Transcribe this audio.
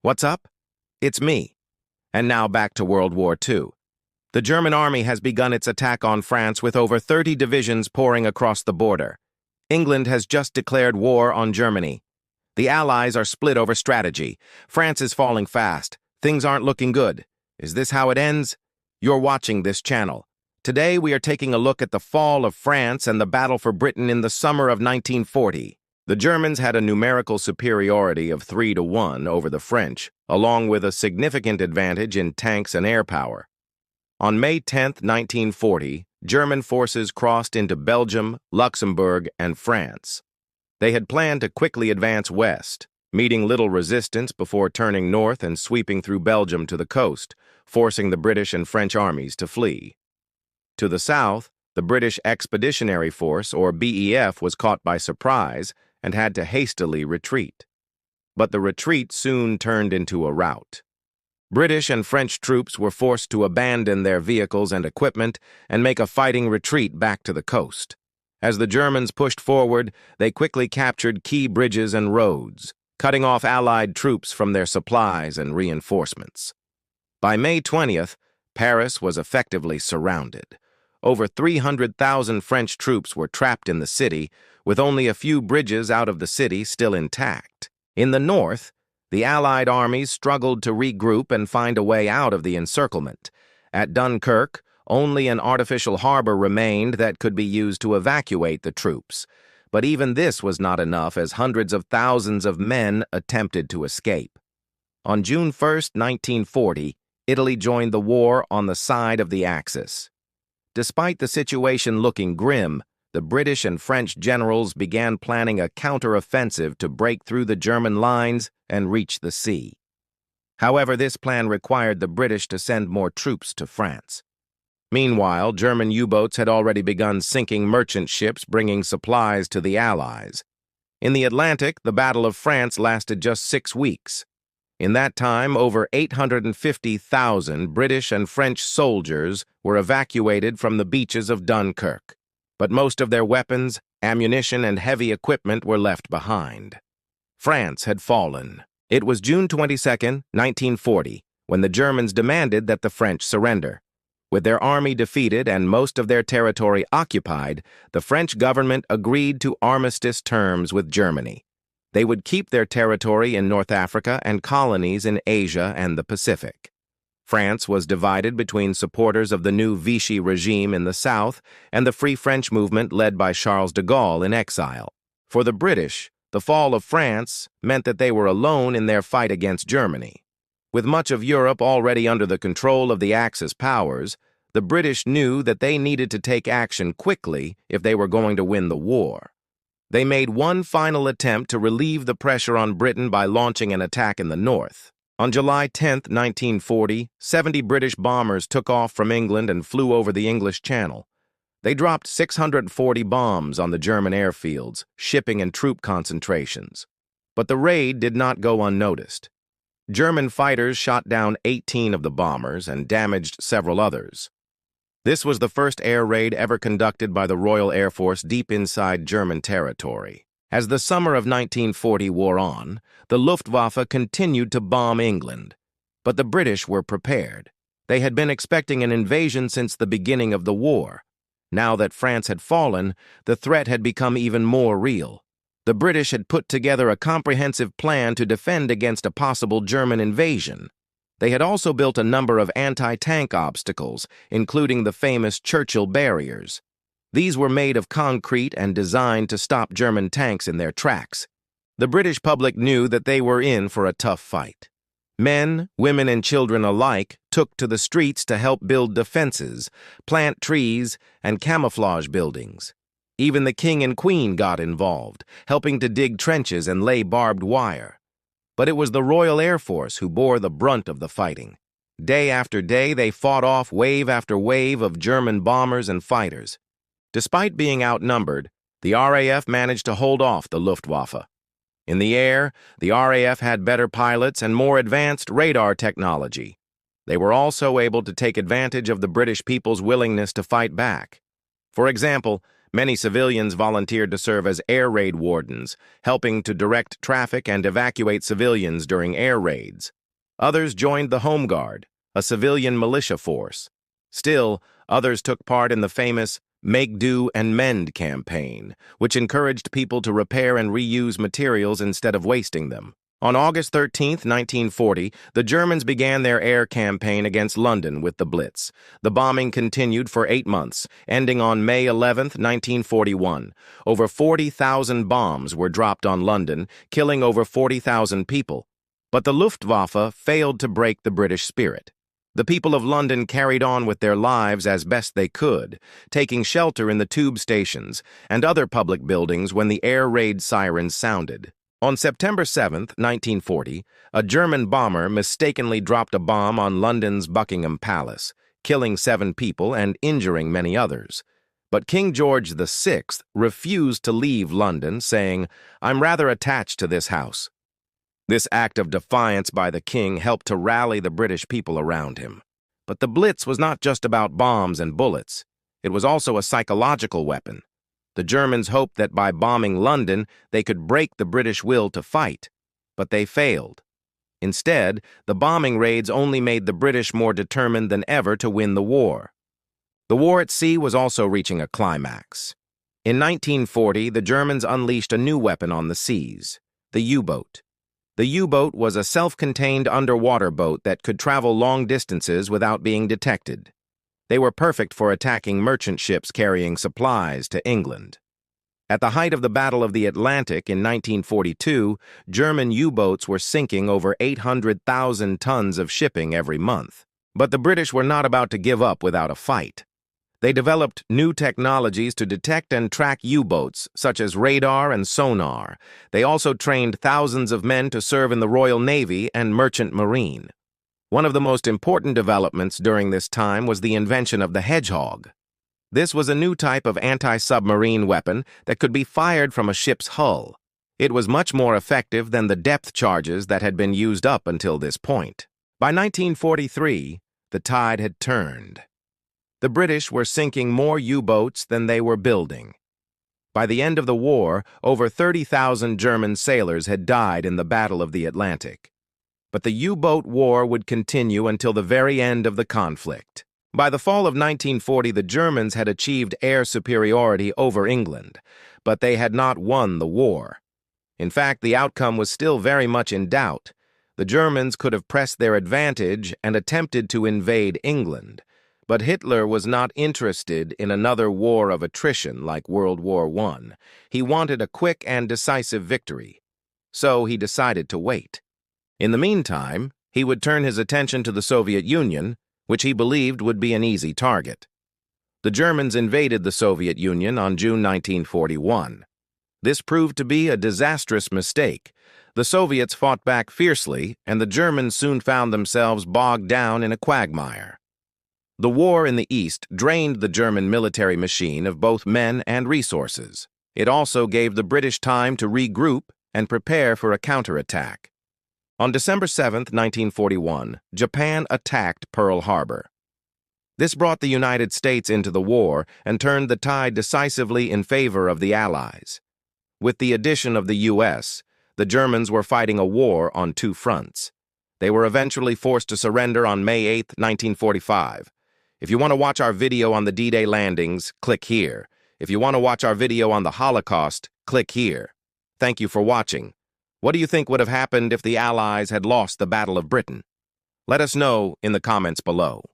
What's up? It's me. And now back to World War II. The German army has begun its attack on France with over 30 divisions pouring across the border. England has just declared war on Germany. The Allies are split over strategy. France is falling fast. Things aren't looking good. Is this how it ends? You're watching this channel. Today we are taking a look at the fall of France and the battle for Britain in the summer of 1940. The Germans had a numerical superiority of 3-1 over the French, along with a significant advantage in tanks and air power. On May 10, 1940, German forces crossed into Belgium, Luxembourg, and France. They had planned to quickly advance west, meeting little resistance before turning north and sweeping through Belgium to the coast, forcing the British and French armies to flee. To the south, the British Expeditionary Force, or BEF, was caught by surprise and had to hastily retreat. But the retreat soon turned into a rout. British and French troops were forced to abandon their vehicles and equipment and make a fighting retreat back to the coast. As the Germans pushed forward, they quickly captured key bridges and roads, cutting off Allied troops from their supplies and reinforcements. By May 20th, Paris was effectively surrounded. Over 300,000 French troops were trapped in the city, with only a few bridges out of the city still intact. In the north, the Allied armies struggled to regroup and find a way out of the encirclement. At Dunkirk, only an artificial harbor remained that could be used to evacuate the troops. But even this was not enough, as hundreds of thousands of men attempted to escape. On June 1st, 1940, Italy joined the war on the side of the Axis. Despite the situation looking grim, the British and French generals began planning a counter-offensive to break through the German lines and reach the sea. However, this plan required the British to send more troops to France. Meanwhile, German U-boats had already begun sinking merchant ships bringing supplies to the Allies. In the Atlantic, the Battle of France lasted just 6 weeks. In that time, over 850,000 British and French soldiers were evacuated from the beaches of Dunkirk, but most of their weapons, ammunition, and heavy equipment were left behind. France had fallen. It was June 22, 1940, when the Germans demanded that the French surrender. With their army defeated and most of their territory occupied, the French government agreed to armistice terms with Germany. They would keep their territory in North Africa and colonies in Asia and the Pacific. France was divided between supporters of the new Vichy regime in the south and the Free French movement led by Charles de Gaulle in exile. For the British, the fall of France meant that they were alone in their fight against Germany. With much of Europe already under the control of the Axis powers, the British knew that they needed to take action quickly if they were going to win the war. They made one final attempt to relieve the pressure on Britain by launching an attack in the north. On July 10, 1940, 70 British bombers took off from England and flew over the English Channel. They dropped 640 bombs on the German airfields, shipping and troop concentrations. But the raid did not go unnoticed. German fighters shot down 18 of the bombers and damaged several others. This was the first air raid ever conducted by the Royal Air Force deep inside German territory. As the summer of 1940 wore on, the Luftwaffe continued to bomb England. But the British were prepared. They had been expecting an invasion since the beginning of the war. Now that France had fallen, the threat had become even more real. The British had put together a comprehensive plan to defend against a possible German invasion. They had also built a number of anti-tank obstacles, including the famous Churchill barriers. These were made of concrete and designed to stop German tanks in their tracks. The British public knew that they were in for a tough fight. Men, women, and children alike took to the streets to help build defenses, plant trees, and camouflage buildings. Even the King and Queen got involved, helping to dig trenches and lay barbed wire. But it was the Royal Air Force who bore the brunt of the fighting. Day after day, they fought off wave after wave of German bombers and fighters. Despite being outnumbered, the RAF managed to hold off the Luftwaffe. In the air, the RAF had better pilots and more advanced radar technology. They were also able to take advantage of the British people's willingness to fight back. For example, Many civilians volunteered to serve as air raid wardens, helping to direct traffic and evacuate civilians during air raids. Others joined the Home Guard, a civilian militia force. Still, others took part in the famous Make Do and Mend campaign, which encouraged people to repair and reuse materials instead of wasting them. On August 13, 1940, the Germans began their air campaign against London with the Blitz. The bombing continued for 8 months, ending on May 11, 1941. Over 40,000 bombs were dropped on London, killing over 40,000 people. But the Luftwaffe failed to break the British spirit. The people of London carried on with their lives as best they could, taking shelter in the tube stations and other public buildings when the air raid sirens sounded. On September 7, 1940, a German bomber mistakenly dropped a bomb on London's Buckingham Palace, killing 7 people and injuring many others. But King George VI refused to leave London, saying, "I'm rather attached to this house." This act of defiance by the king helped to rally the British people around him. But the Blitz was not just about bombs and bullets. It was also a psychological weapon. The Germans hoped that by bombing London, they could break the British will to fight. But they failed. Instead, the bombing raids only made the British more determined than ever to win the war. The war at sea was also reaching a climax. In 1940, the Germans unleashed a new weapon on the seas, the U-boat. The U-boat was a self-contained underwater boat that could travel long distances without being detected. They were perfect for attacking merchant ships carrying supplies to England. At the height of the Battle of the Atlantic in 1942, German U-boats were sinking over 800,000 tons of shipping every month. But the British were not about to give up without a fight. They developed new technologies to detect and track U-boats, such as radar and sonar. They also trained thousands of men to serve in the Royal Navy and Merchant Marine. One of the most important developments during this time was the invention of the Hedgehog. This was a new type of anti-submarine weapon that could be fired from a ship's hull. It was much more effective than the depth charges that had been used up until this point. By 1943, the tide had turned. The British were sinking more U-boats than they were building. By the end of the war, over 30,000 German sailors had died in the Battle of the Atlantic. But the U-boat war would continue until the very end of the conflict. By the fall of 1940, the Germans had achieved air superiority over England, but they had not won the war. In fact, the outcome was still very much in doubt. The Germans could have pressed their advantage and attempted to invade England, but Hitler was not interested in another war of attrition like World War I. He wanted a quick and decisive victory, so he decided to wait. In the meantime, he would turn his attention to the Soviet Union, which he believed would be an easy target. The Germans invaded the Soviet Union on June 1941. This proved to be a disastrous mistake. The Soviets fought back fiercely, and the Germans soon found themselves bogged down in a quagmire. The war in the East drained the German military machine of both men and resources. It also gave the British time to regroup and prepare for a counterattack. On December 7, 1941, Japan attacked Pearl Harbor. This brought the United States into the war and turned the tide decisively in favor of the Allies. With the addition of the U.S., the Germans were fighting a war on 2 fronts. They were eventually forced to surrender on May 8, 1945. If you want to watch our video on the D-Day landings, click here. If you want to watch our video on the Holocaust, click here. Thank you for watching. What do you think would have happened if the Allies had lost the Battle of Britain? Let us know in the comments below.